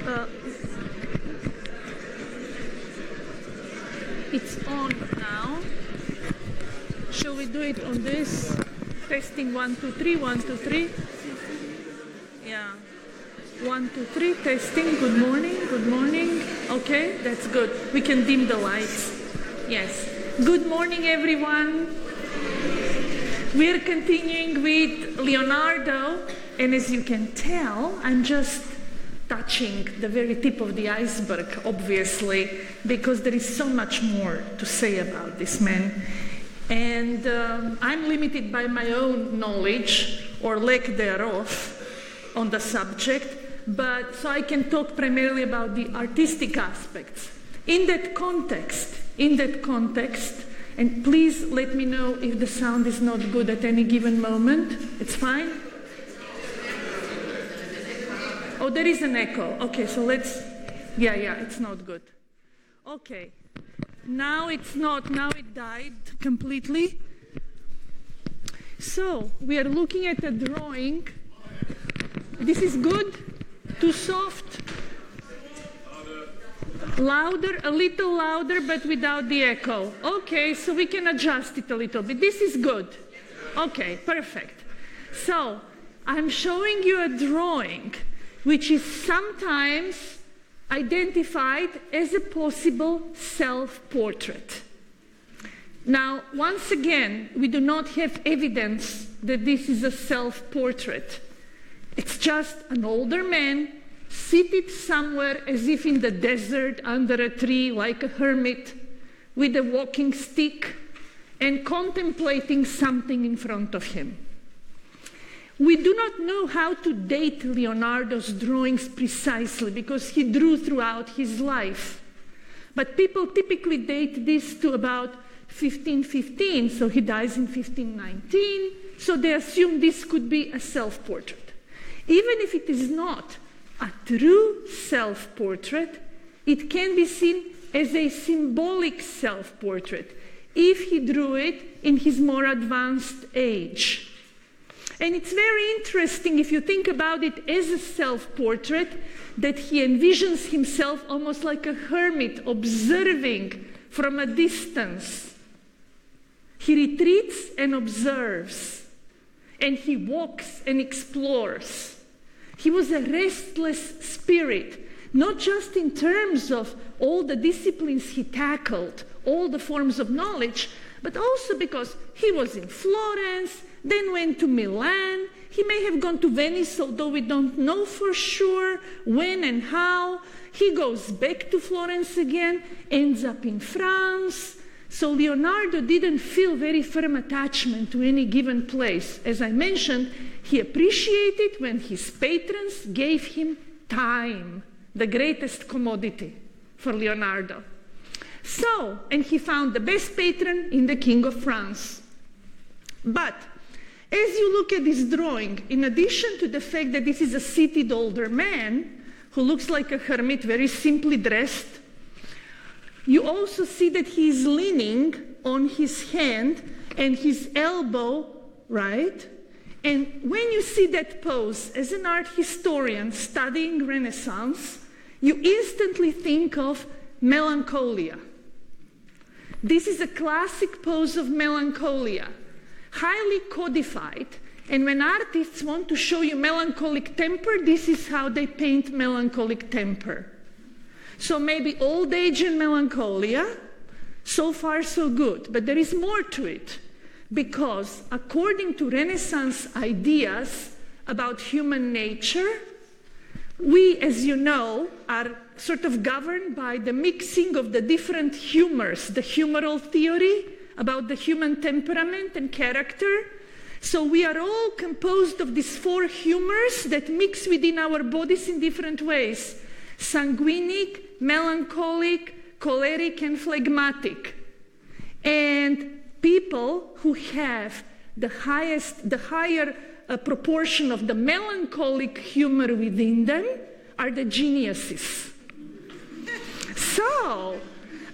Uh, it's on now. Shall we do it on this? Testing 1, 2, 3, 1, 2, 3. Yeah. 1, 2, 3, testing. Good morning, good morning. Okay, that's good. We can dim the lights. Yes. Good morning, everyone. We are continuing with Leonardo, and as you can tell, I'm just touching the very tip of the iceberg, obviously, because there is so much more to say about this man. And I'm limited by my own knowledge, or lack thereof, on the subject, but so I can talk primarily about the artistic aspects. In that context, and please let me know if the sound is not good at any given moment. It's fine? Oh, there is an echo. Okay, so let's, yeah, it's not good. Okay, now it's not, now it died completely. So, we are looking at a drawing. This is good? Too soft? Louder, a little louder, but without the echo. Okay, so we can adjust it a little bit. This is good. Okay, perfect. So, I'm showing you a drawing which is sometimes identified as a possible self-portrait. Now, once again, we do not have evidence that this is a self-portrait. It's just an older man seated somewhere as if in the desert under a tree like a hermit with a walking stick and contemplating something in front of him. We do not know how to date Leonardo's drawings precisely because he drew throughout his life. But people typically date this to about 1515, so he dies in 1519, so they assume this could be a self-portrait. Even if it is not a true self-portrait, it can be seen as a symbolic self-portrait if he drew it in his more advanced age. And it's very interesting if you think about it as a self-portrait that he envisions himself almost like a hermit observing from a distance. He retreats and observes, and he walks and explores. He was a restless spirit, not just in terms of all the disciplines he tackled, all the forms of knowledge, but also because he was in Florence, then went to Milan. He may have gone to Venice, although we don't know for sure when and how. He goes back to Florence again, ends up in France. So Leonardo didn't feel very firm attachment to any given place. As I mentioned, he appreciated when his patrons gave him time, the greatest commodity for Leonardo. So, and he found the best patron in the King of France. But as you look at this drawing, in addition to the fact that this is a seated older man who looks like a hermit, very simply dressed, you also see that he is leaning on his hand and his elbow, right? And when you see that pose, as an art historian studying Renaissance, you instantly think of melancholia. This is a classic pose of melancholia, highly codified, and when artists want to show you melancholic temper, this is how they paint melancholic temper. So maybe old age and melancholia, so far so good, but there is more to it, because according to Renaissance ideas about human nature, we, as you know, are sort of governed by the mixing of the different humors, the humoral theory about the human temperament and character. So we are all composed of these four humors that mix within our bodies in different ways: sanguinic, melancholic, choleric, and phlegmatic. And people who have the higher proportion of the melancholic humor within them are the geniuses. So,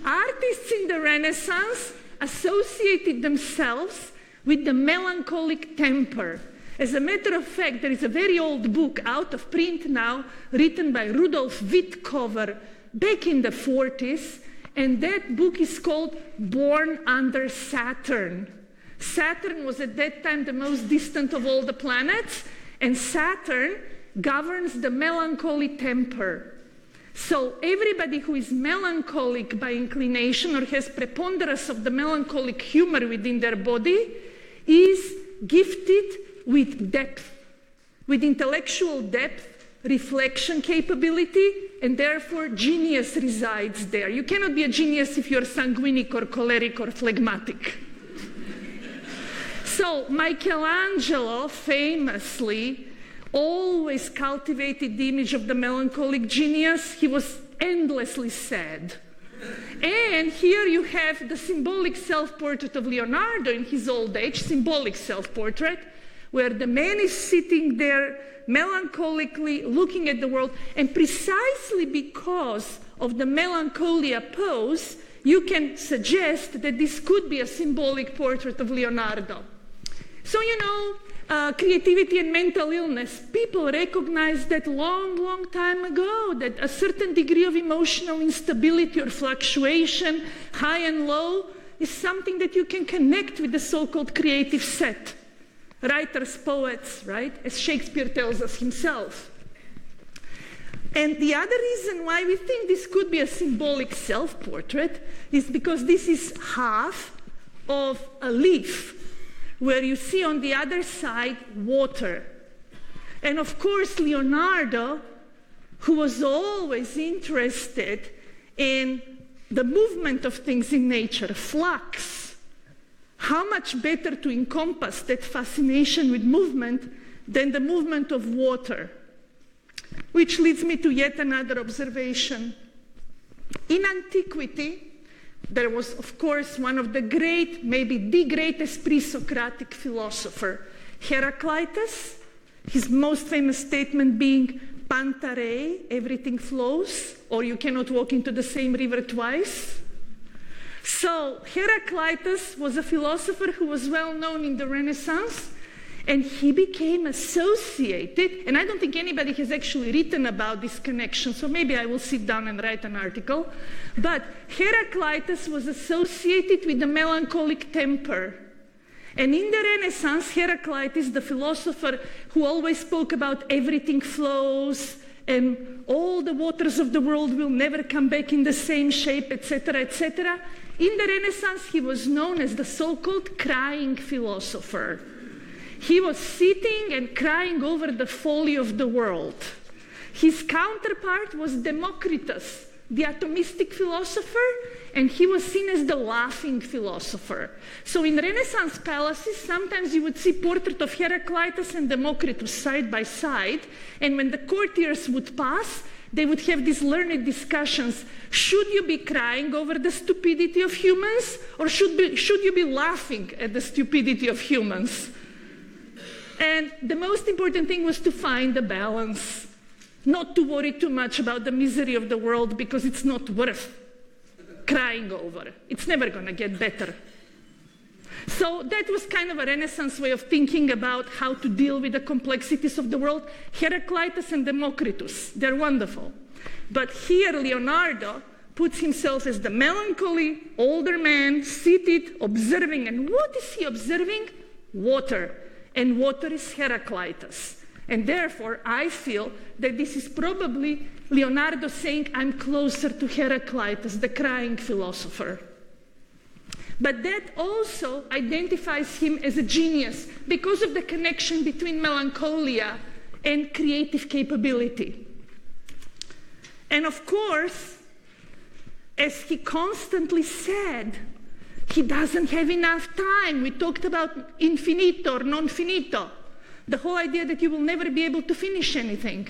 artists in the Renaissance associated themselves with the melancholic temper. As a matter of fact, there is a very old book out of print now, written by Rudolf Wittkower back in the 40s, and that book is called Born Under Saturn. Saturn was at that time the most distant of all the planets, and Saturn governs the melancholy temper. So everybody who is melancholic by inclination or has preponderance of the melancholic humor within their body is gifted with depth, with intellectual depth, reflection capability, and therefore genius resides there. You cannot be a genius if you're sanguinic or choleric or phlegmatic. So Michelangelo famously always cultivated the image of the melancholic genius. He was endlessly sad. And here you have the symbolic self-portrait of Leonardo in his old age, symbolic self-portrait, where the man is sitting there melancholically looking at the world. And precisely because of the melancholia pose, you can suggest that this could be a symbolic portrait of Leonardo. So, you know, creativity and mental illness. People recognized that long time ago, that a certain degree of emotional instability or fluctuation, high and low, is something that you can connect with the so-called creative set. Writers, poets, right? As Shakespeare tells us himself. And the other reason why we think this could be a symbolic self-portrait is because this is half of a leaf, where you see on the other side water. And of course, Leonardo, who was always interested in the movement of things in nature, flux, how much better to encompass that fascination with movement than the movement of water? Which leads me to yet another observation. In antiquity, there was, of course, one of the great, maybe the greatest pre-Socratic philosopher, Heraclitus, his most famous statement being, Pantare, everything flows, or you cannot walk into the same river twice. So Heraclitus was a philosopher who was well known in the Renaissance, and he became associated, and I don't think anybody has actually written about this connection, so maybe I will sit down and write an article, but Heraclitus was associated with the melancholic temper. And in the Renaissance, Heraclitus, the philosopher who always spoke about everything flows, and all the waters of the world will never come back in the same shape, etc., etc., in the Renaissance, he was known as the so-called crying philosopher. He was sitting and crying over the folly of the world. His counterpart was Democritus, the atomistic philosopher, and he was seen as the laughing philosopher. So in Renaissance palaces, sometimes you would see portrait of Heraclitus and Democritus side by side, and when the courtiers would pass, they would have these learned discussions. Should you be crying over the stupidity of humans, or should you be laughing at the stupidity of humans? And the most important thing was to find a balance, not to worry too much about the misery of the world because it's not worth crying over. It's never going to get better. So that was kind of a Renaissance way of thinking about how to deal with the complexities of the world. Heraclitus and Democritus, they're wonderful. But here Leonardo puts himself as the melancholy older man, seated, observing. And what is he observing? Water. And water is Heraclitus. And therefore, I feel that this is probably Leonardo saying, I'm closer to Heraclitus, the crying philosopher. But that also identifies him as a genius because of the connection between melancholia and creative capability. And of course, as he constantly said, he doesn't have enough time. We talked about infinito or non finito, the whole idea that you will never be able to finish anything.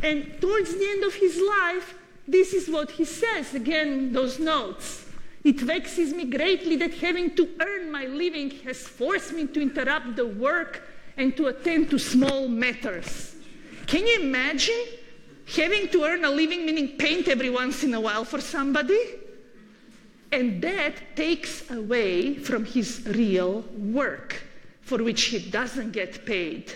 And towards the end of his life, this is what he says, again, those notes. It vexes me greatly that having to earn my living has forced me to interrupt the work and to attend to small matters. Can you imagine having to earn a living, meaning paint every once in a while for somebody? And that takes away from his real work, for which he doesn't get paid.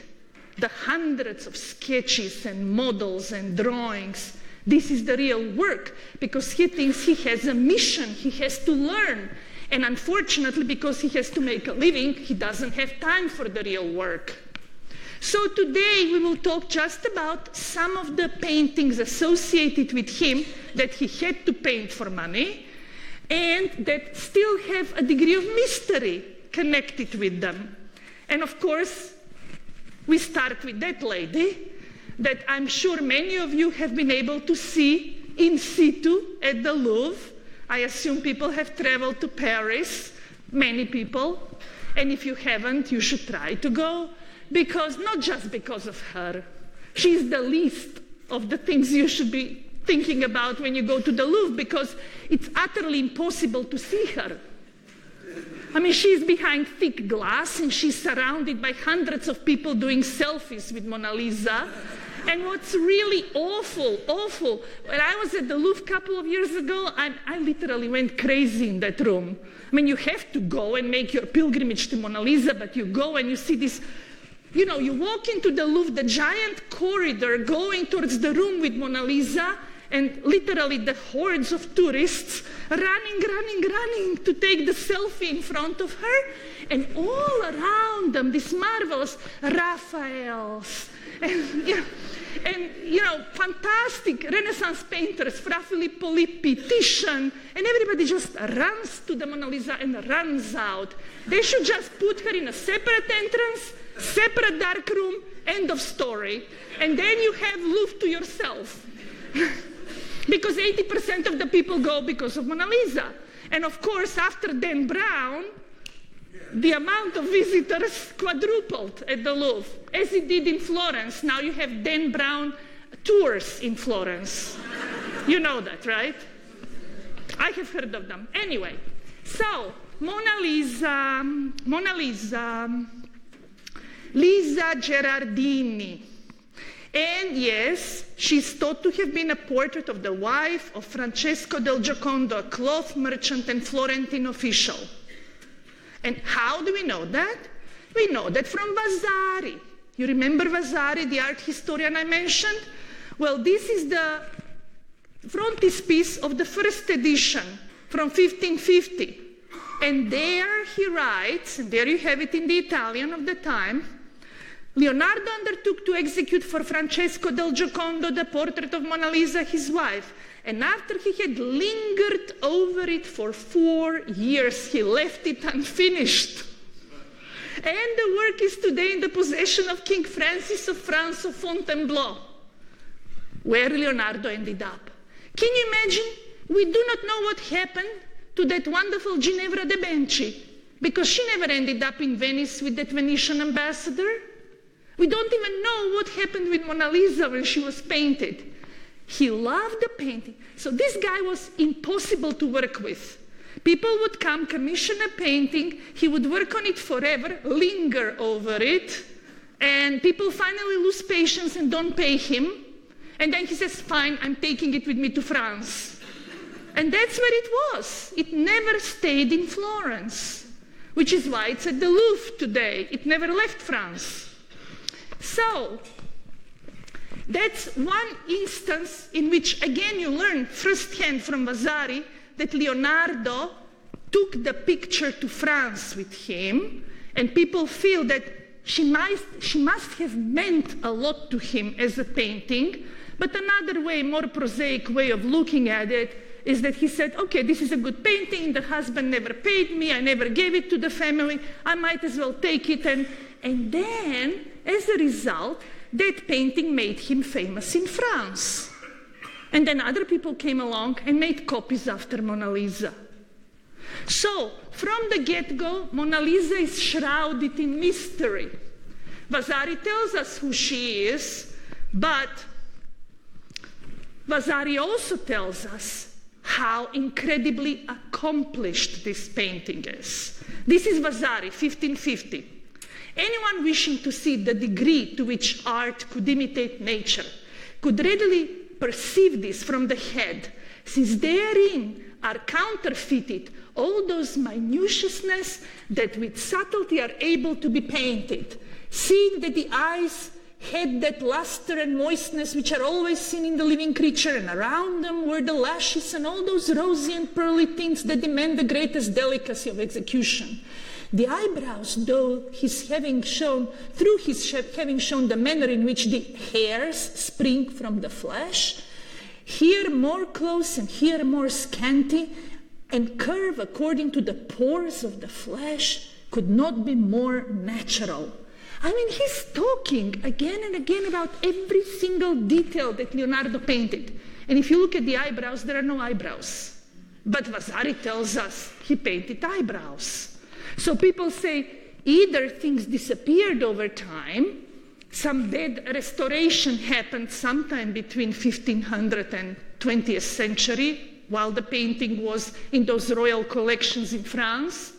the hundreds of sketches and models and drawings. This is the real work, because he thinks he has a mission, he has to learn. And unfortunately, because he has to make a living, he doesn't have time for the real work. So today we will talk just about some of the paintings associated with him that he had to paint for money, and that still have a degree of mystery connected with them. And of course, we start with that lady that I'm sure many of you have been able to see in situ at the Louvre. I assume people have traveled to Paris, many people. And if you haven't, you should try to go, because not just because of her. She's the least of the things you should be thinking about when you go to the Louvre, because it's utterly impossible to see her. I mean, she's behind thick glass and she's surrounded by hundreds of people doing selfies with Mona Lisa. And what's really awful, when I was at the Louvre a couple of years ago, I literally went crazy in that room. I mean, you have to go and make your pilgrimage to Mona Lisa, but you go and you see this, you know, you walk into the Louvre, the giant corridor going towards the room with Mona Lisa, and literally the hordes of tourists running to take the selfie in front of her. And all around them, these marvelous Raphaels and fantastic Renaissance painters, Fra Filippo Lippi, Titian, and everybody just runs to the Mona Lisa and runs out. They should just put her in a separate entrance, separate dark room, end of story. And then you have Louvre to yourself. Because 80% of the people go because of Mona Lisa. And of course, after Dan Brown, the amount of visitors quadrupled at the Louvre, as it did in Florence. Now you have Dan Brown tours in Florence. You know that, right? I have heard of them. Anyway, so Mona Lisa, Lisa Gerardini. And yes, she's thought to have been a portrait of the wife of Francesco del Giocondo, a cloth merchant and Florentine official. And how do we know that? We know that from Vasari. You remember Vasari, the art historian I mentioned? Well, this is the frontispiece of the first edition from 1550. And there he writes, and there you have it in the Italian of the time, Leonardo undertook to execute for Francesco del Giocondo the portrait of Mona Lisa, his wife. And after he had lingered over it for 4 years, he left it unfinished. And the work is today in the possession of King Francis of France of Fontainebleau, where Leonardo ended up. Can you imagine? We do not know what happened to that wonderful Ginevra de' Benci, because she never ended up in Venice with that Venetian ambassador. We don't even know what happened with Mona Lisa when she was painted. He loved the painting. So this guy was impossible to work with. People would come, commission a painting, he would work on it forever, linger over it, and people finally lose patience and don't pay him. And then he says, fine, I'm taking it with me to France. And that's where it was. It never stayed in Florence, which is why it's at the Louvre today. It never left France. So, that's one instance in which, again, you learn firsthand from Vasari that Leonardo took the picture to France with him, and people feel that she must have meant a lot to him as a painting. But another way, more prosaic way of looking at it is that he said, okay, this is a good painting, the husband never paid me, I never gave it to the family, I might as well take it. And then, as a result, that painting made him famous in France. And then other people came along and made copies after Mona Lisa. So, from the get-go, Mona Lisa is shrouded in mystery. Vasari tells us who she is, but Vasari also tells us how incredibly accomplished this painting is. This is Vasari, 1550. Anyone wishing to see the degree to which art could imitate nature could readily perceive this from the head, since therein are counterfeited all those minutiousness that with subtlety are able to be painted, seeing that the eyes had that luster and moistness which are always seen in the living creature, and around them were the lashes and all those rosy and pearly tints that demand the greatest delicacy of execution. The eyebrows, though through his having shown the manner in which the hairs spring from the flesh, here more close and here more scanty, and curve according to the pores of the flesh, could not be more natural. I mean, he's talking again and again about every single detail that Leonardo painted. And if you look at the eyebrows, there are no eyebrows. But Vasari tells us he painted eyebrows. So people say either things disappeared over time, some bad restoration happened sometime between 1500 and 20th century, while the painting was in those royal collections in France,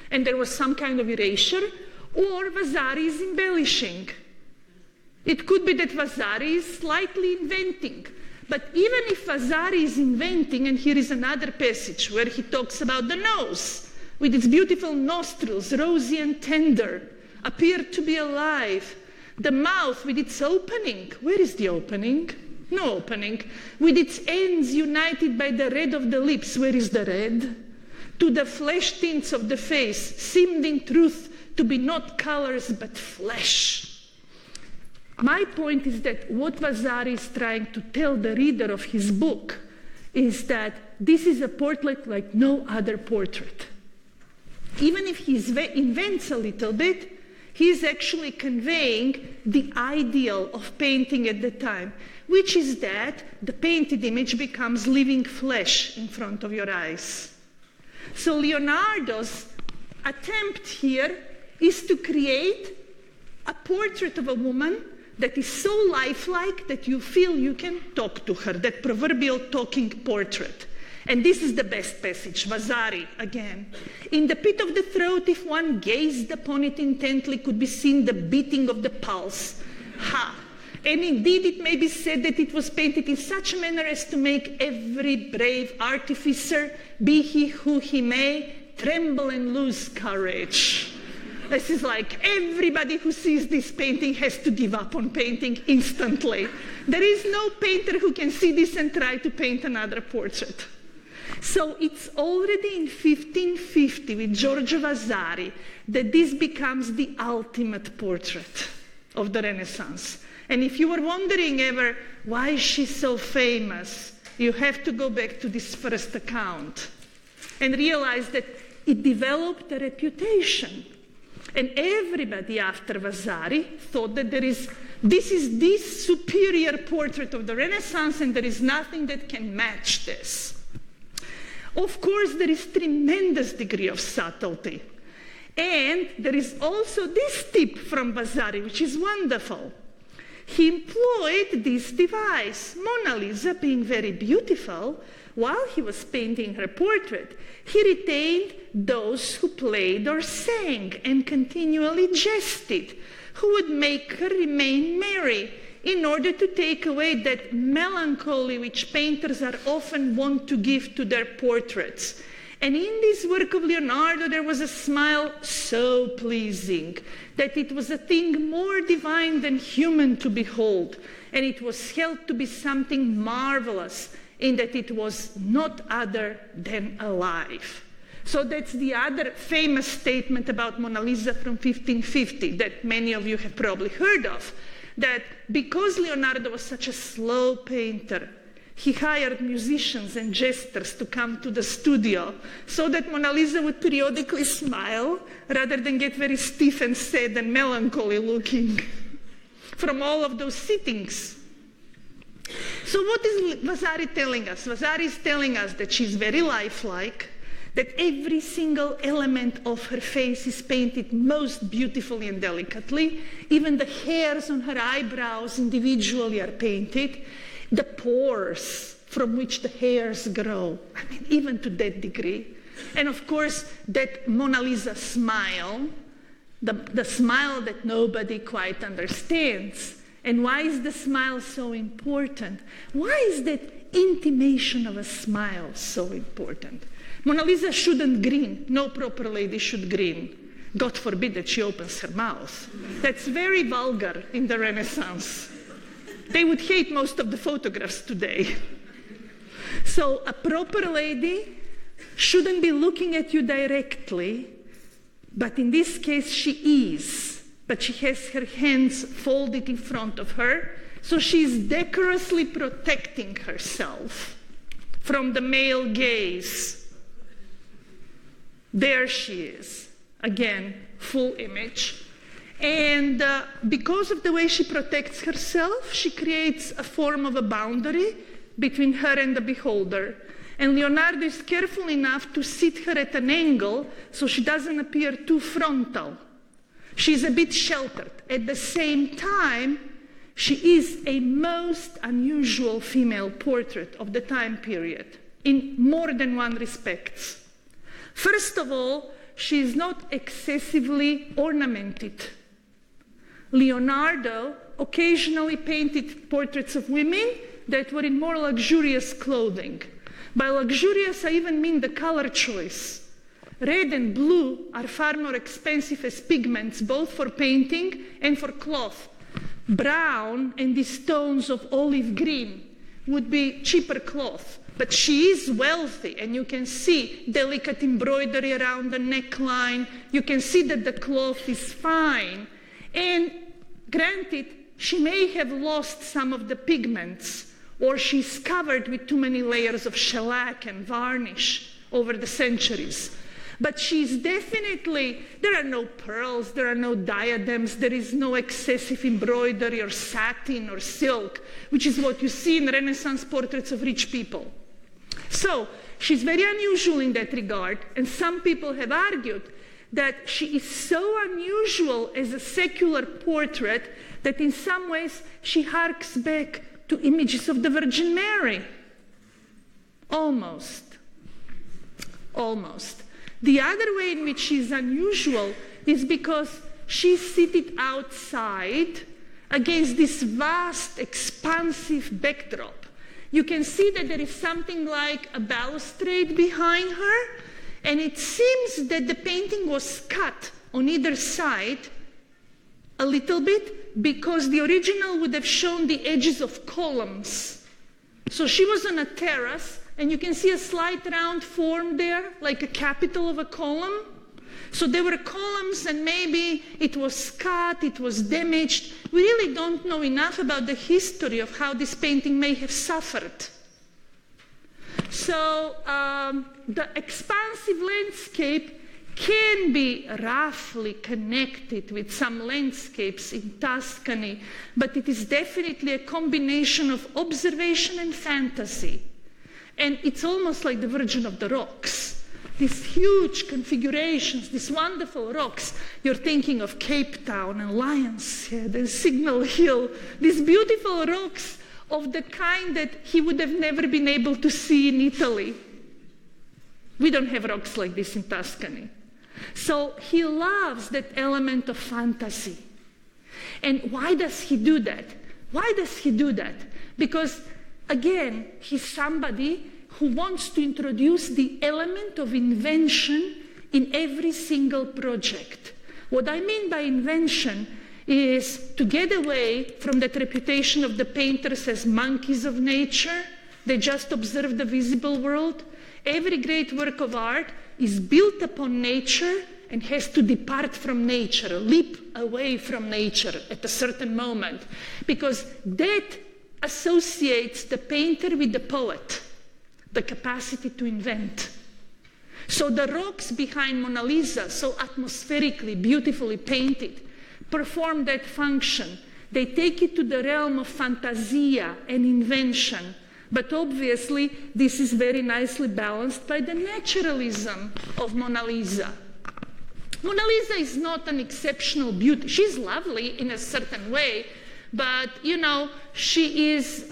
and there was some kind of erasure, or Vasari is embellishing. It could be that Vasari is slightly inventing. But even if Vasari is inventing, and here is another passage where he talks about the nose, with its beautiful nostrils, rosy and tender, appeared to be alive. The mouth with its opening, where is the opening? No opening. With its ends united by the red of the lips, where is the red? To the flesh tints of the face seemed in truth to be not colors but flesh. My point is that what Vasari is trying to tell the reader of his book is that this is a portrait like no other portrait. Even if he invents a little bit, he is actually conveying the ideal of painting at the time, which is that the painted image becomes living flesh in front of your eyes. So Leonardo's attempt here is to create a portrait of a woman that is so lifelike that you feel you can talk to her, that proverbial talking portrait. And this is the best passage, Vasari again. In the pit of the throat, if one gazed upon it intently, could be seen the beating of the pulse. Ha! And indeed it may be said that it was painted in such a manner as to make every brave artificer, be he who he may, tremble and lose courage. This is like everybody who sees this painting has to give up on painting instantly. There is no painter who can see this and try to paint another portrait. So it's already in 1550 with Giorgio Vasari that this becomes the ultimate portrait of the Renaissance. And if you were wondering ever why is she so famous, you have to go back to this first account and realize that it developed a reputation. And everybody after Vasari thought that this is the superior portrait of the Renaissance and there is nothing that can match this. Of course, there is tremendous degree of subtlety. And there is also this tip from Vasari, which is wonderful. He employed this device. Mona Lisa, being very beautiful, while he was painting her portrait, he retained those who played or sang and continually jested, who would make her remain merry in order to take away that melancholy which painters are often wont to give to their portraits. And in this work of Leonardo, there was a smile so pleasing that it was a thing more divine than human to behold, and it was held to be something marvelous in that it was not other than alive. So that's the other famous statement about Mona Lisa from 1550 that many of you have probably heard of, that because Leonardo was such a slow painter, he hired musicians and jesters to come to the studio so that Mona Lisa would periodically smile rather than get very stiff and sad and melancholy looking from all of those sittings. So what is Vasari telling us? Vasari is telling us that she's very lifelike, that every single element of her face is painted most beautifully and delicately. Even the hairs on her eyebrows individually are painted. The pores from which the hairs grow, I mean, even to that degree. And of course, that Mona Lisa smile, the smile that nobody quite understands. And why is the smile so important? Why is that intimation of a smile so important? Mona Lisa shouldn't grin. No proper lady should grin. God forbid that she opens her mouth. That's very vulgar in the Renaissance. They would hate most of the photographs today. So a proper lady shouldn't be looking at you directly, but in this case she is. But she has her hands folded in front of her, so she's decorously protecting herself from the male gaze. There she is. Again, full image. And because of the way she protects herself, she creates a form of a boundary between her and the beholder. And Leonardo is careful enough to sit her at an angle so she doesn't appear too frontal. She's a bit sheltered. At the same time, she is a most unusual female portrait of the time period in more than one respect. First of all, she is not excessively ornamented. Leonardo occasionally painted portraits of women that were in more luxurious clothing. By luxurious, I even mean the color choice. Red and blue are far more expensive as pigments, both for painting and for cloth. Brown and these tones of olive green would be cheaper cloth. But she is wealthy, and you can see delicate embroidery around the neckline. You can see that the cloth is fine. And granted, she may have lost some of the pigments, or she's covered with too many layers of shellac and varnish over the centuries. But she's definitely, there are no pearls, there are no diadems, there is no excessive embroidery or satin or silk, which is what you see in Renaissance portraits of rich people. So she's very unusual in that regard, and some people have argued that she is so unusual as a secular portrait that in some ways she harks back to images of the Virgin Mary. Almost. The other way in which she's unusual is because she's seated outside against this vast, expansive backdrop. You can see that there is something like a balustrade behind her, and it seems that the painting was cut on either side a little bit because the original would have shown the edges of columns. So she was on a terrace, and you can see a slight round form there, like a capital of a column. So there were columns, and maybe it was cut, it was damaged. We really don't know enough about the history of how this painting may have suffered. So the expansive landscape can be roughly connected with some landscapes in Tuscany, but it is definitely a combination of observation and fantasy. And it's almost like the Virgin of the Rocks. These huge configurations, these wonderful rocks. You're thinking of Cape Town and Lion's Head and Signal Hill, these beautiful rocks of the kind that he would have never been able to see in Italy. We don't have rocks like this in Tuscany. So he loves that element of fantasy. And why does he do that? Because, again, he's somebody who wants to introduce the element of invention in every single project. What I mean by invention is to get away from that reputation of the painters as monkeys of nature. They just observe the visible world. Every great work of art is built upon nature and has to depart from nature, leap away from nature at a certain moment, because that associates the painter with the poet, the capacity to invent. So the rocks behind Mona Lisa, so atmospherically, beautifully painted, perform that function. They take it to the realm of fantasia and invention. But obviously, this is very nicely balanced by the naturalism of Mona Lisa. Mona Lisa is not an exceptional beauty. She's lovely in a certain way, but, you know, she's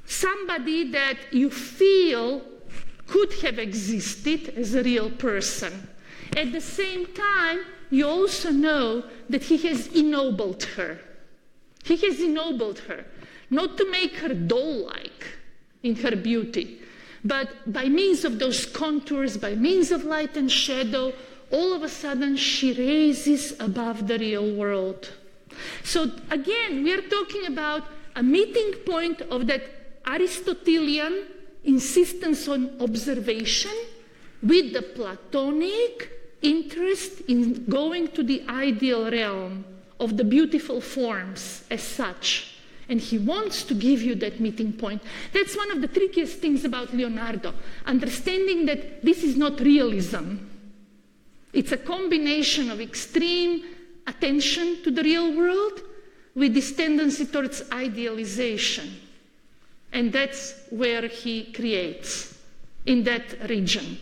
somebody that you feel could have existed as a real person. At the same time, you also know that he has ennobled her. He has ennobled her, not to make her doll-like in her beauty, but by means of those contours, by means of light and shadow, all of a sudden she raises above the real world. So again, we are talking about a meeting point of that Aristotelian insistence on observation with the Platonic interest in going to the ideal realm of the beautiful forms as such. And he wants to give you that meeting point. That's one of the trickiest things about Leonardo, understanding that this is not realism. It's a combination of extreme attention to the real world with this tendency towards idealization. And that's where he creates, in that region.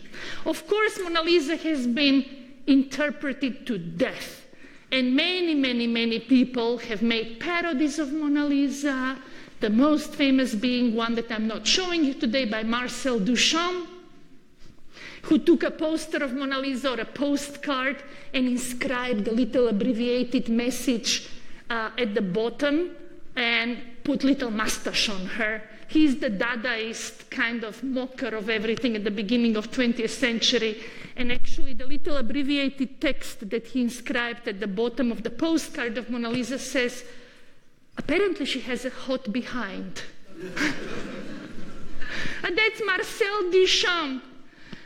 Of course, Mona Lisa has been interpreted to death. And many, many, many people have made parodies of Mona Lisa, the most famous being one that I'm not showing you today by Marcel Duchamp, who took a poster of Mona Lisa or a postcard and inscribed a little abbreviated message at the bottom and put little mustache on her. He's the Dadaist kind of mocker of everything at the beginning of 20th century. And actually the little abbreviated text that he inscribed at the bottom of the postcard of Mona Lisa says, apparently she has a hot behind. And that's Marcel Duchamp.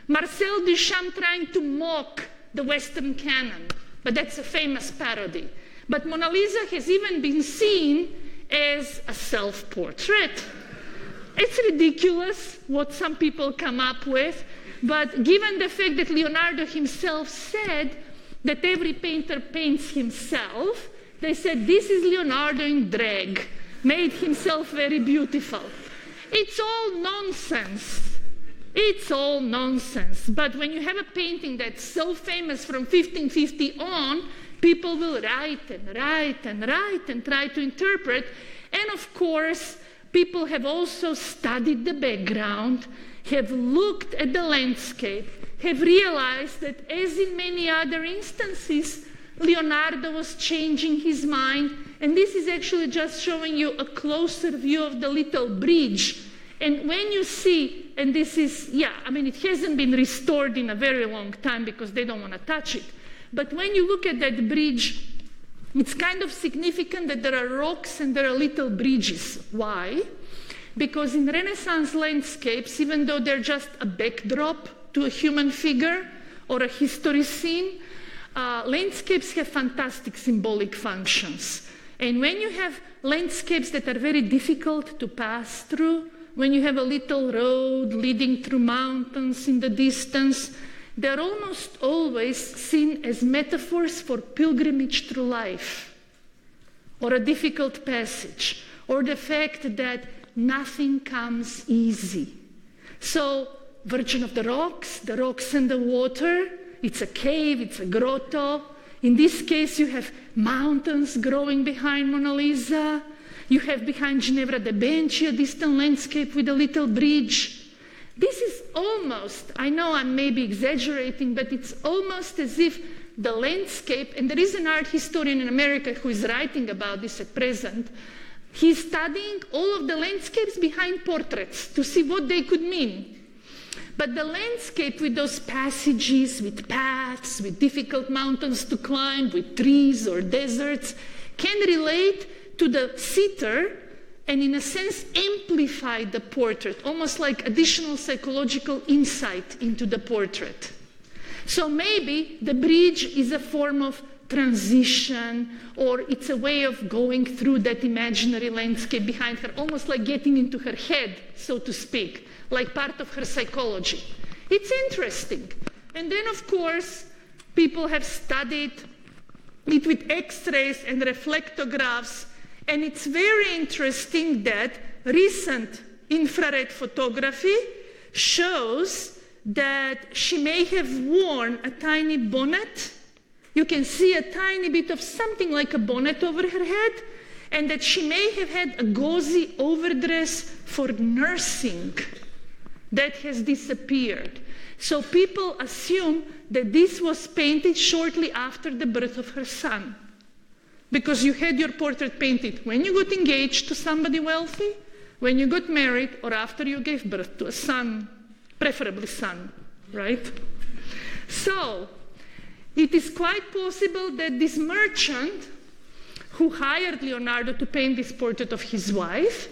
Marcel Duchamp trying to mock the Western canon. But that's a famous parody. But Mona Lisa has even been seen as a self-portrait. It's ridiculous what some people come up with, but given the fact that Leonardo himself said that every painter paints himself, they said this is Leonardo in drag, made himself very beautiful. It's all nonsense. It's all nonsense. But when you have a painting that's so famous from 1550 on, people will write and write and write and try to interpret. And of course, people have also studied the background, have looked at the landscape, have realized that as in many other instances, Leonardo was changing his mind. And this is actually just showing you a closer view of the little bridge. And when you see, and this is, it hasn't been restored in a very long time because they don't want to touch it. But when you look at that bridge, it's kind of significant that there are rocks and there are little bridges. Why? Because in Renaissance landscapes, even though they're just a backdrop to a human figure or a history scene, landscapes have fantastic symbolic functions. And when you have landscapes that are very difficult to pass through, when you have a little road leading through mountains in the distance, they're almost always seen as metaphors for pilgrimage through life, or a difficult passage, or the fact that nothing comes easy. So, Virgin of the rocks and the water, it's a cave, it's a grotto. In this case, you have mountains growing behind Mona Lisa. You have behind Ginevra de Benci a distant landscape with a little bridge. This is almost, I know I'm maybe exaggerating, but it's almost as if the landscape, and there is an art historian in America who is writing about this at present, he's studying all of the landscapes behind portraits to see what they could mean. But the landscape with those passages, with paths, with difficult mountains to climb, with trees or deserts, can relate to the sitter and in a sense amplify the portrait, almost like additional psychological insight into the portrait. So maybe the bridge is a form of transition, or it's a way of going through that imaginary landscape behind her, almost like getting into her head, so to speak, like part of her psychology. It's interesting. And then, of course, people have studied it with X-rays and reflectographs, and it's very interesting that recent infrared photography shows that she may have worn a tiny bonnet. You can see a tiny bit of something like a bonnet over her head, and that she may have had a gauzy overdress for nursing that has disappeared. So people assume that this was painted shortly after the birth of her son, because you had your portrait painted when you got engaged to somebody wealthy, when you got married, or after you gave birth to a son, preferably son, right? So it is quite possible that this merchant who hired Leonardo to paint this portrait of his wife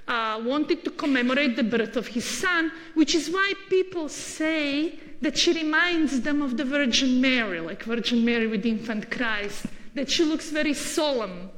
wanted to commemorate the birth of his son, which is why people say that she reminds them of the Virgin Mary, like Virgin Mary with infant Christ, that she looks very solemn.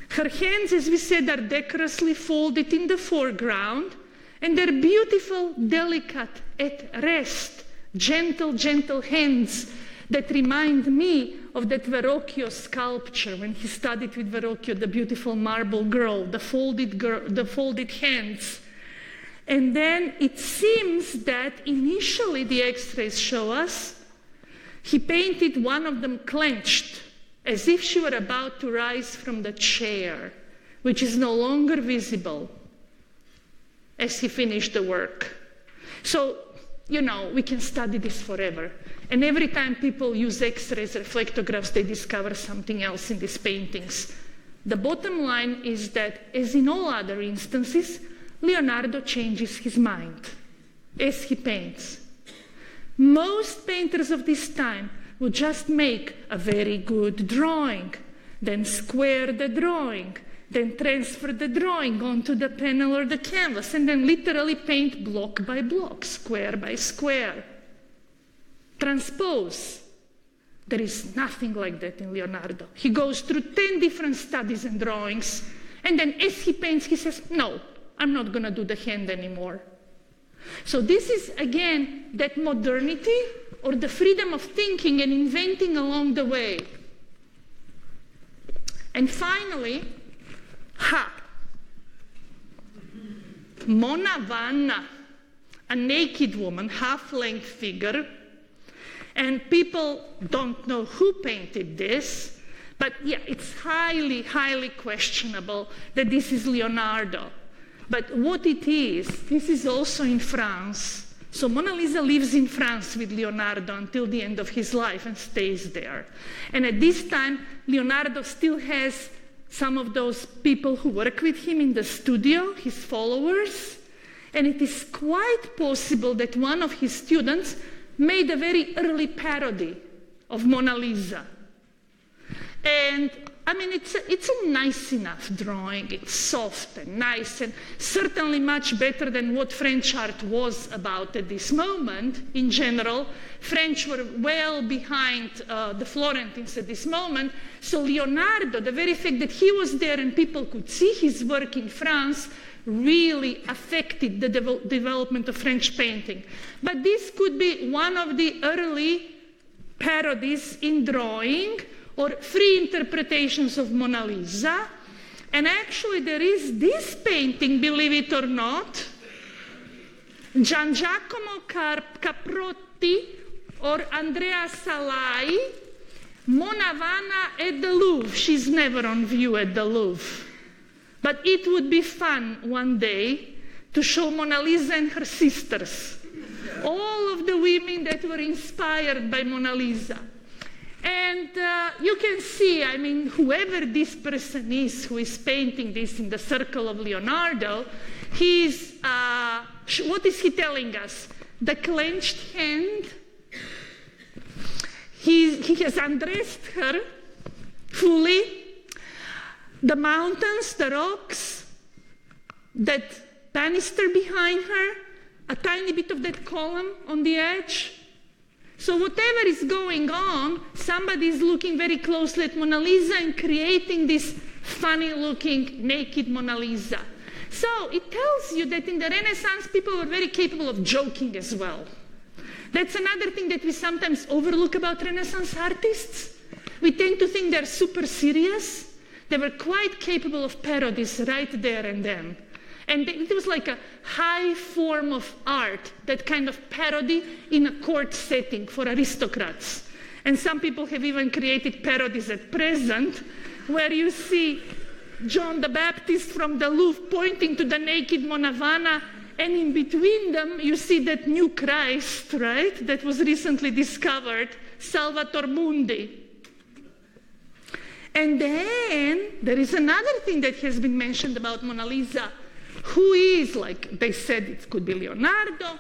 Her hands, as we said, are decorously folded in the foreground, and they're beautiful, delicate, at rest, gentle, gentle hands that remind me of that Verrocchio sculpture when he studied with Verrocchio the beautiful marble girl, the folded hands. And then it seems that initially the X-rays show us he painted one of them clenched, as if she were about to rise from the chair, which is no longer visible as he finished the work. So, you know, we can study this forever. And every time people use X-rays, reflectographs, they discover something else in these paintings. The bottom line is that, as in all other instances, Leonardo changes his mind as he paints. Most painters of this time would just make a very good drawing, then square the drawing, then transfer the drawing onto the panel or the canvas, and then literally paint block by block, square by square. Transpose. There is nothing like that in Leonardo. He goes through 10 different studies and drawings, and then as he paints, he says, no, I'm not going to do the hand anymore. So this is, again, that modernity or the freedom of thinking and inventing along the way. And finally, Monna Vanna, a naked woman, half-length figure. And people don't know who painted this, but yeah, it's highly, highly questionable that this is Leonardo. But what it is, this is also in France. So Mona Lisa lives in France with Leonardo until the end of his life and stays there. And at this time, Leonardo still has some of those people who work with him in the studio, his followers. And it is quite possible that one of his students made a very early parody of Mona Lisa. And I mean, it's a nice enough drawing. It's soft and nice and certainly much better than what French art was about at this moment. In general, French were well behind the Florentines at this moment. So Leonardo, the very fact that he was there and people could see his work in France really affected the development of French painting. But this could be one of the early parodies in drawing or free interpretations of Mona Lisa. And actually there is this painting, believe it or not, Gian Giacomo Caprotti or Andrea Salai, Monna Vanna at the Louvre. She's never on view at the Louvre. But it would be fun one day to show Mona Lisa and her sisters, all of the women that were inspired by Mona Lisa. And you can see, I mean, whoever this person is who is painting this in the circle of Leonardo, he's, what is he telling us? The clenched hand. He has undressed her fully. The mountains, the rocks, that banister behind her, a tiny bit of that column on the edge. So whatever is going on, somebody is looking very closely at Mona Lisa and creating this funny-looking naked Mona Lisa. So it tells you that in the Renaissance, people were very capable of joking as well. That's another thing that we sometimes overlook about Renaissance artists. We tend to think they're super serious. They were quite capable of parodies right there and then. And it was like a high form of art, that kind of parody in a court setting for aristocrats. And some people have even created parodies at present, where you see John the Baptist from the Louvre pointing to the naked Monna Vanna, and in between them you see that new Christ, right, that was recently discovered, Salvator Mundi. And then there is another thing that has been mentioned about Mona Lisa. Who is, like they said, it could be Leonardo.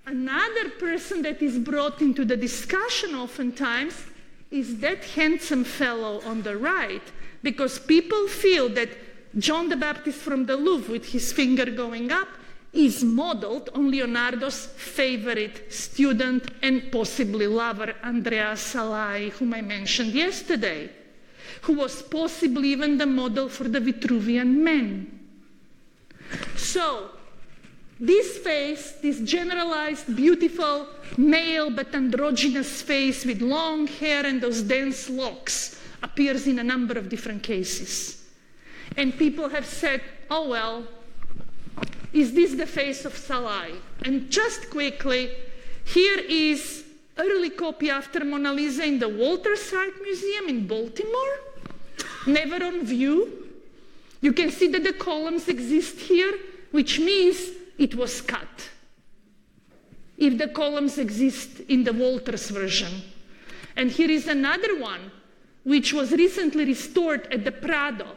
another person that is brought into the discussion oftentimes is that handsome fellow on the right, because people feel that John the Baptist from the Louvre with his finger going up is modeled on Leonardo's favorite student and possibly lover, Andrea Salai, whom I mentioned yesterday, who was possibly even the model for the Vitruvian Man. So, this face, this generalized, beautiful, male but androgynous face with long hair and those dense locks appears in a number of different cases. And people have said, oh well, is this the face of Salai? And just quickly, here is early copy after Mona Lisa in the Walters Art Museum in Baltimore, never on view. You can see that the columns exist here, which means it was cut, if the columns exist in the Walters version. And here is another one, which was recently restored at the Prado,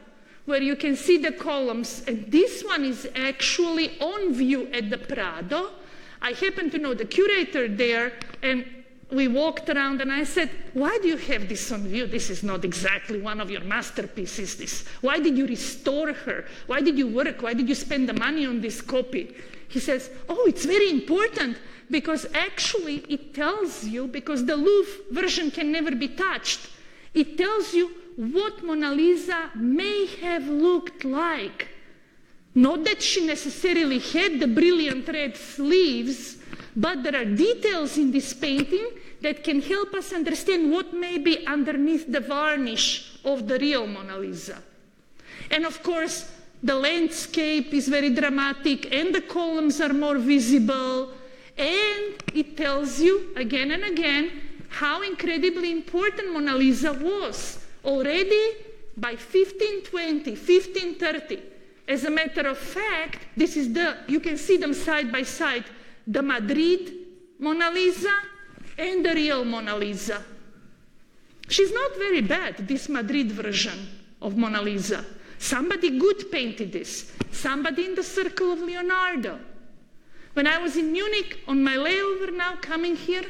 where you can see the columns, and this one is actually on view at the Prado. I happen to know the curator there, and we walked around and I said, why do you have this on view? This is not exactly one of your masterpieces. This. Why did you restore her? Why did you work? Why did you spend the money on this copy? He says, oh, it's very important because actually it tells you, because the Louvre version can never be touched, it tells you what Mona Lisa may have looked like. Not that she necessarily had the brilliant red sleeves, but there are details in this painting that can help us understand what may be underneath the varnish of the real Mona Lisa. And of course, the landscape is very dramatic and the columns are more visible, and it tells you again and again how incredibly important Mona Lisa was already by 1520, 1530. As a matter of fact, this is you can see them side by side, the Madrid Mona Lisa and the real Mona Lisa. She's not very bad, this Madrid version of Mona Lisa. Somebody good painted this. Somebody in the circle of Leonardo. When I was in Munich on my layover now coming here,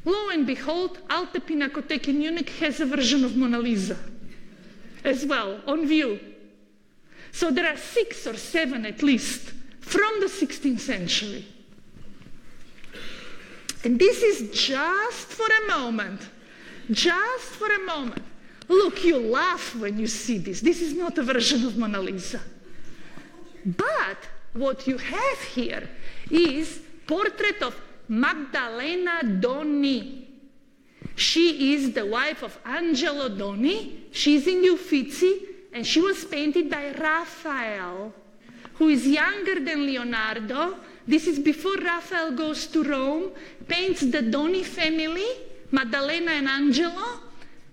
lo and behold, Alte Pinakothek in Munich has a version of Mona Lisa as well, on view. So there are 6 or 7 at least from the 16th century. And this is just for a moment. Just for a moment. Look, you laugh when you see this. This is not a version of Mona Lisa. But what you have here is portrait of Magdalena Doni. She is the wife of Angelo Doni. She's in the Uffizi, and she was painted by Raphael, who is younger than Leonardo. This is before Raphael goes to Rome, paints the Doni family, Maddalena and Angelo,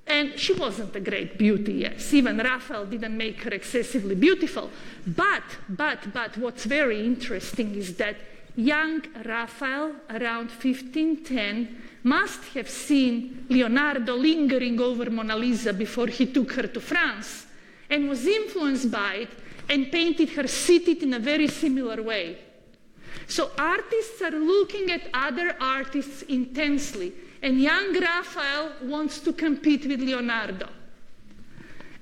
and she wasn't a great beauty, yes. Even Raphael didn't make her excessively beautiful. But what's very interesting is that young Raphael, around 1510, must have seen Leonardo lingering over Mona Lisa before he took her to France, and was influenced by it and painted her seated in a very similar way. So artists are looking at other artists intensely, and young Raphael wants to compete with Leonardo.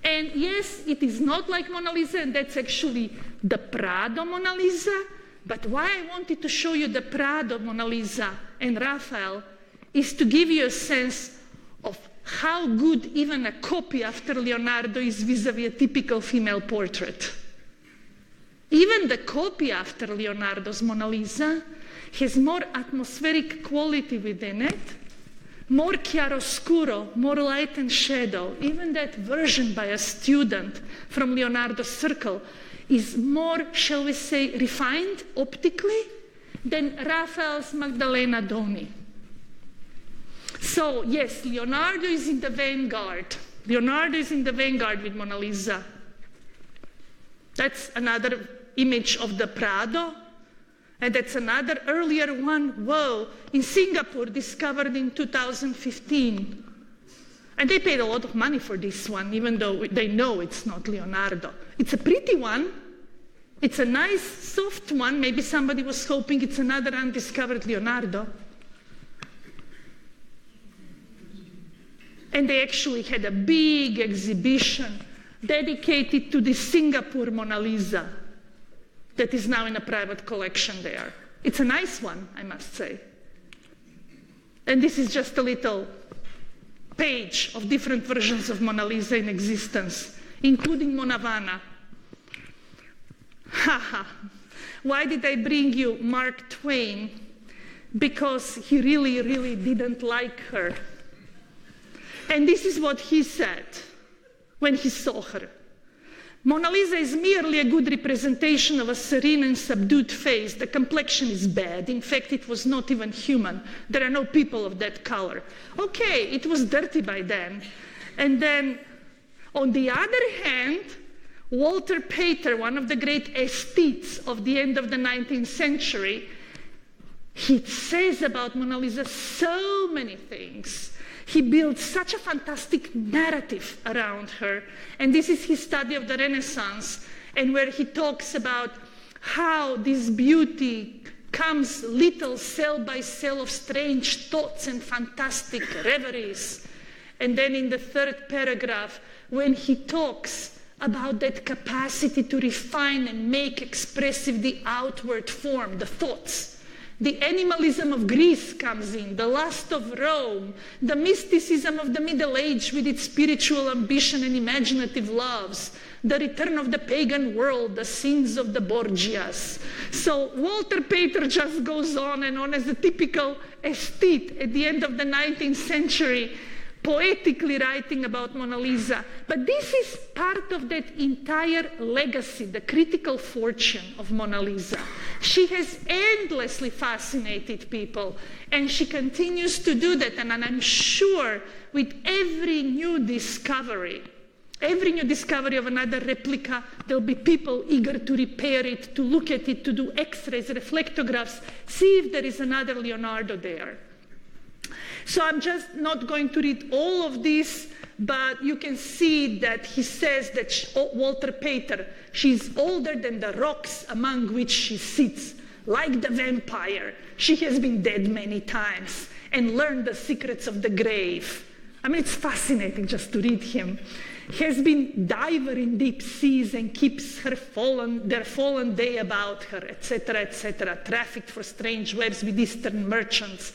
And yes, it is not like Mona Lisa, and that's actually the Prado Mona Lisa, but why I wanted to show you the Prado Mona Lisa and Raphael is to give you a sense of how good even a copy after Leonardo is vis-a-vis a typical female portrait. Even the copy after Leonardo's Mona Lisa has more atmospheric quality within it, more chiaroscuro, more light and shadow. Even that version by a student from Leonardo's circle is more, shall we say, refined optically than Raphael's Magdalena Doni. So yes, Leonardo is in the vanguard. Leonardo is in the vanguard with Mona Lisa. That's another image of the Prado. And that's another earlier one, whoa, in Singapore, discovered in 2015. And they paid a lot of money for this one, even though they know it's not Leonardo. It's a pretty one. It's a nice, soft one. Maybe somebody was hoping it's another undiscovered Leonardo. And they actually had a big exhibition dedicated to the Singapore Mona Lisa that is now in a private collection there. It's a nice one, I must say. And this is just a little page of different versions of Mona Lisa in existence, including Mona Vana. Haha. Why did I bring you Mark Twain? Because he really, really didn't like her. And this is what he said when he saw her. Mona Lisa is merely a good representation of a serene and subdued face. The complexion is bad. In fact, it was not even human. There are no people of that color. Okay, it was dirty by then. And then, on the other hand, Walter Pater, one of the great aesthetes of the end of the 19th century, he says about Mona Lisa so many things. He built such a fantastic narrative around her. And this is his study of the Renaissance, and where he talks about how this beauty comes little cell by cell of strange thoughts and fantastic reveries. And then in the third paragraph, when he talks about that capacity to refine and make expressive the outward form, the thoughts, the animalism of Greece comes in, the lust of Rome, the mysticism of the Middle Age with its spiritual ambition and imaginative loves, the return of the pagan world, the sins of the Borgias. So Walter Pater just goes on and on as a typical aesthete at the end of the 19th century, poetically writing about Mona Lisa. But this is part of that entire legacy, the critical fortune of Mona Lisa. She has endlessly fascinated people, and she continues to do that. And I'm sure with every new discovery of another replica, there'll be people eager to repair it, to look at it, to do x-rays, reflectographs, see if there is another Leonardo there. So I'm just not going to read all of this, but you can see that he says that Walter Pater, she's older than the rocks among which she sits. Like the vampire, she has been dead many times and learned the secrets of the grave. I mean, it's fascinating just to read him. Has been diver in deep seas and keeps their fallen day about her, etc., trafficked for strange webs with Eastern merchants.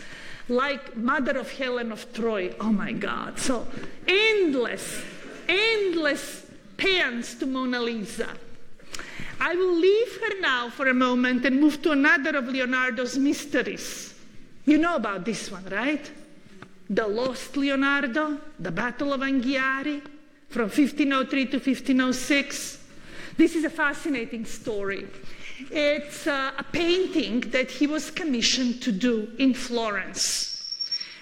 Like mother of Helen of Troy. Oh my God. So endless paeans to Mona Lisa. I will leave her now for a moment and move to another of Leonardo's mysteries. You know about this one, right? The lost Leonardo, the Battle of Anghiari from 1503 to 1506. This is a fascinating story. It's a painting that he was commissioned to do in Florence.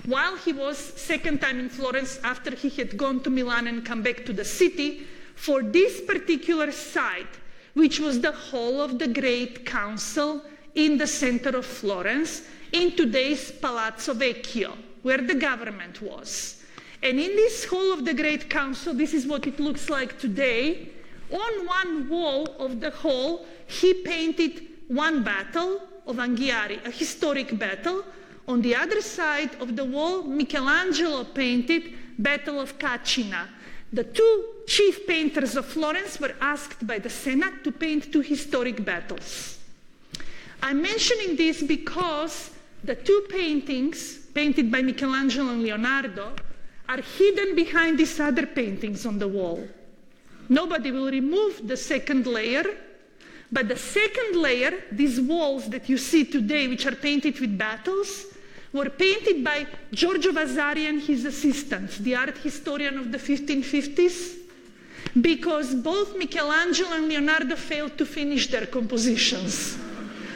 While he was second time in Florence after he had gone to Milan and come back to the city, for this particular site, which was the hall of the Great Council in the center of Florence, in today's Palazzo Vecchio, where the government was. And in this hall of the Great Council, this is what it looks like today. On one wall of the hall, he painted one battle of Anghiari, a historic battle. On the other side of the wall, Michelangelo painted Battle of Caccina. The two chief painters of Florence were asked by the Senate to paint two historic battles. I'm mentioning this because the two paintings, painted by Michelangelo and Leonardo, are hidden behind these other paintings on the wall. Nobody will remove the second layer, but the second layer, these walls that you see today, which are painted with battles, were painted by Giorgio Vasari and his assistants, the art historian of the 1550s, because both Michelangelo and Leonardo failed to finish their compositions.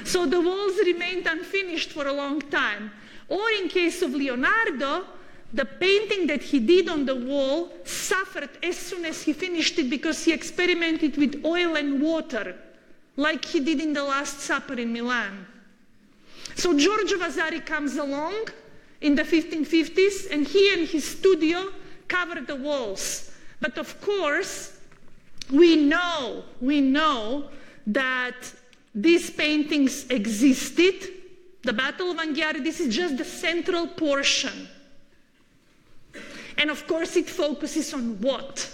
So the walls remained unfinished for a long time. Or in case of Leonardo, the painting that he did on the wall suffered as soon as he finished it because he experimented with oil and water, like he did in the Last Supper in Milan. So Giorgio Vasari comes along in the 1550s, and he and his studio covered the walls. But of course, we know that these paintings existed. The Battle of Anghiari, this is just the central portion. And of course it focuses on what?